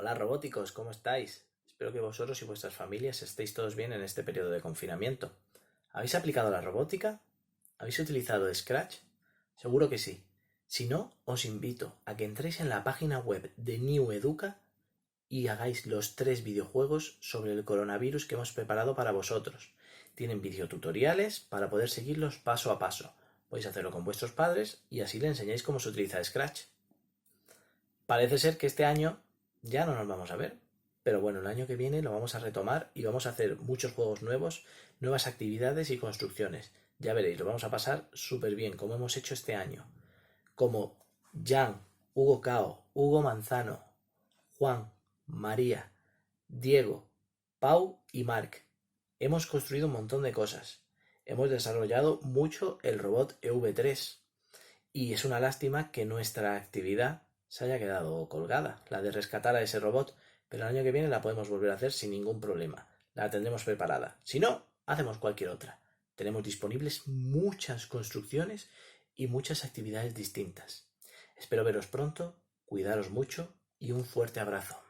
Hola robóticos, ¿cómo estáis? Espero que vosotros y vuestras familias estéis todos bien en este periodo de confinamiento. ¿Habéis aplicado la robótica? ¿Habéis utilizado Scratch? Seguro que sí. Si no, os invito a que entréis en la página web de New Educa y hagáis los 3 videojuegos sobre el coronavirus que hemos preparado para vosotros. Tienen videotutoriales para poder seguirlos paso a paso. Podéis hacerlo con vuestros padres y así le enseñáis cómo se utiliza Scratch. Parece ser que este año ya no nos vamos a ver, pero bueno, el año que viene lo vamos a retomar y vamos a hacer muchos juegos nuevos, nuevas actividades y construcciones. Ya veréis, lo vamos a pasar súper bien, como hemos hecho este año. Como Jan, Hugo Cao, Hugo Manzano, Juan, María, Diego, Pau y Marc. Hemos construido un montón de cosas. Hemos desarrollado mucho el robot EV3. Y es una lástima que nuestra actividad se haya quedado colgada, la de rescatar a ese robot, pero el año que viene la podemos volver a hacer sin ningún problema. La tendremos preparada. Si no, hacemos cualquier otra. Tenemos disponibles muchas construcciones y muchas actividades distintas. Espero veros pronto, cuidaros mucho y un fuerte abrazo.